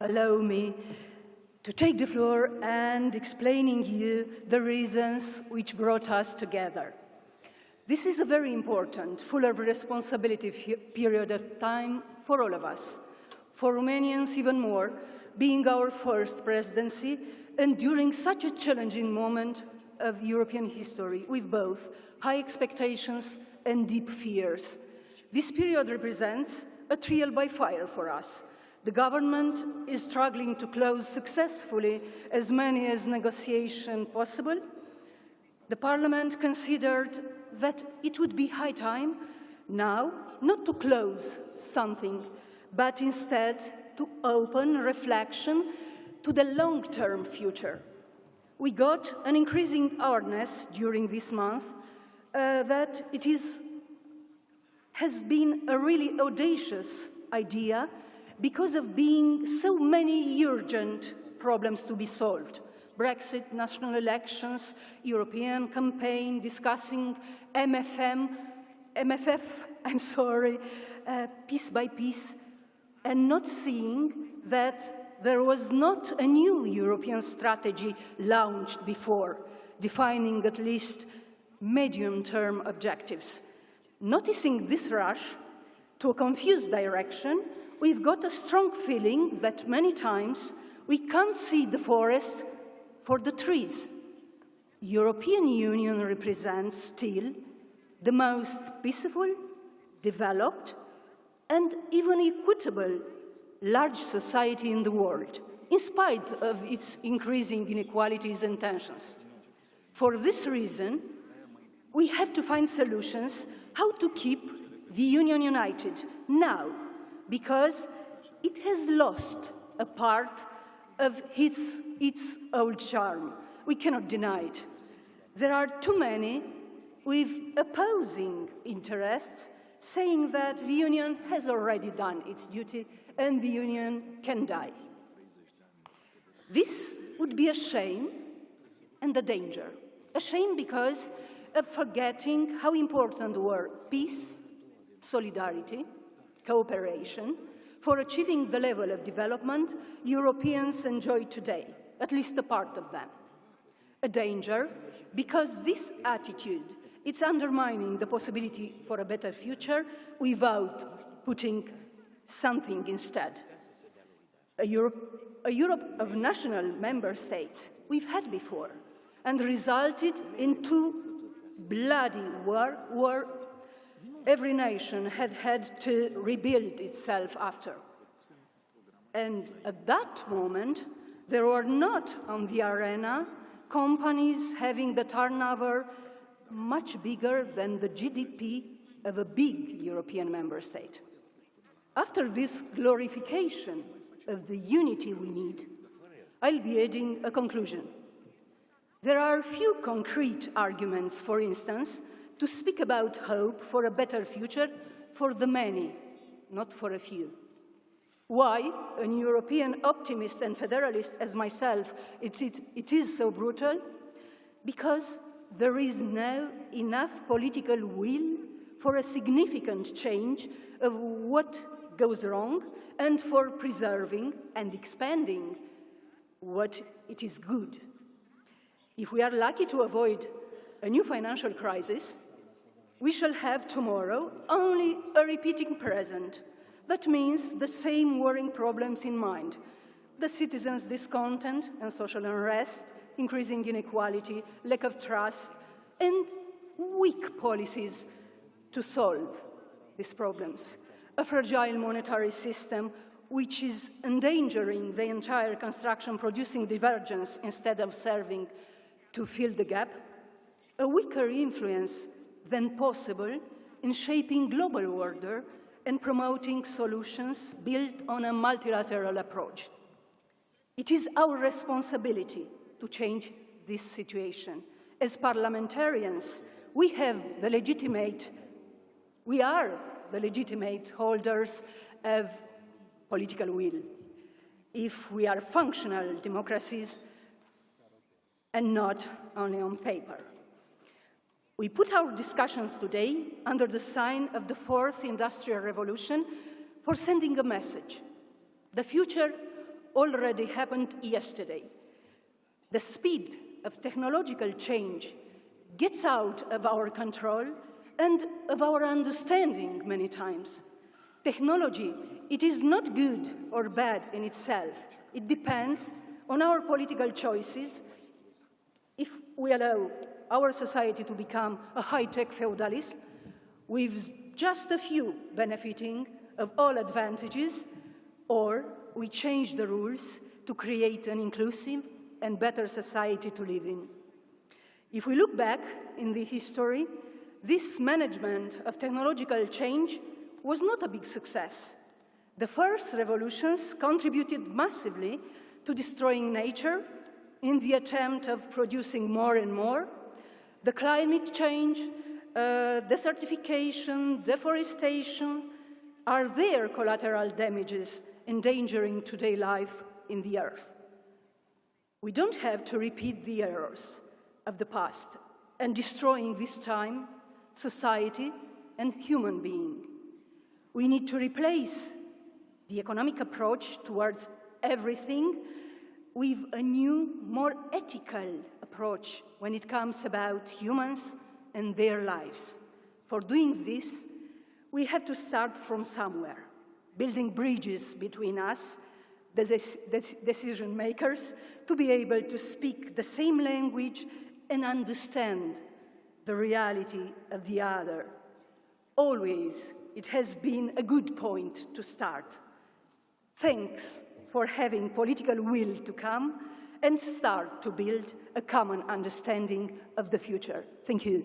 allow me to take the floor and explaining you the reasons which brought us together. This is a very important, full of responsibility period of time for all of us, for Romanians even more, being our first presidency and during such a challenging moment of European history with both high expectations and deep fears. This period represents a trial by fire for us. The government is struggling to close successfully as many as negotiations possible. The Parliament considered that it would be high time now not to close something, but instead to open reflection to the long-term future. We got an increasing awareness during this month that has been a really audacious idea because of being so many urgent problems to be solved. Brexit, national elections, European campaign, discussing MFF, piece by piece, and not seeing that there was not a new European strategy launched before, defining at least medium-term objectives. Noticing this rush to a confused direction, we've got a strong feeling that many times we can't see the forest for the trees. European Union represents still the most peaceful, developed, and even equitable large society in the world, in spite of its increasing inequalities and tensions. For this reason, we have to find solutions how to keep the Union united now, because it has lost a part of its old charm. We cannot deny it. There are too many with opposing interests saying that the Union has already done its duty and the Union can die. This would be a shame and a danger. A shame because of forgetting how important were peace, solidarity, cooperation for achieving the level of development Europeans enjoy today, at least a part of them. A danger because this attitude, it's undermining the possibility for a better future without putting something instead. A Europe of national member states we've had before and resulted in two bloody war every nation had to rebuild itself after. And at that moment, there were not on the arena companies having the turnover much bigger than the GDP of a big European member state. After this glorification of the unity we need, I'll be adding a conclusion. There are few concrete arguments, for instance, to speak about hope for a better future for the many, not for a few. Why an European optimist and federalist as myself, it is so brutal? Because there is no enough political will for a significant change of what goes wrong and for preserving and expanding what it is good. If we are lucky to avoid a new financial crisis, we shall have tomorrow only a repeating present. That means the same worrying problems in mind: the citizens' discontent and social unrest, increasing inequality, lack of trust, and weak policies to solve these problems. A fragile monetary system which is endangering the entire construction, producing divergence instead of serving to fill the gap. A weaker influence than possible in shaping global order and promoting solutions built on a multilateral approach. It is our responsibility to change this situation. As parliamentarians, we are the legitimate holders of political will, if we are functional democracies and not only on paper. We put our discussions today under the sign of the fourth industrial revolution for sending a message. The future already happened yesterday. The speed of technological change gets out of our control and of our understanding many times. Technology, it is not good or bad in itself. It depends on our political choices. If we allow our society to become a high-tech feudalism, with just a few benefiting of all advantages, or we change the rules to create an inclusive and better society to live in. If we look back in the history, this management of technological change was not a big success. The first revolutions contributed massively to destroying nature in the attempt of producing more and more. The climate change, desertification, deforestation are their collateral damages endangering today's life in the earth. We don't have to repeat the errors of the past and destroying this time society and human being. We need to replace the economic approach towards everything with a new, more ethical approach when it comes about humans and their lives. For doing this, we have to start from somewhere, building bridges between us, the decision makers, to be able to speak the same language and understand the reality of the other. Always, it has been a good point to start. Thanks for having political will to come and start to build a common understanding of the future. Thank you.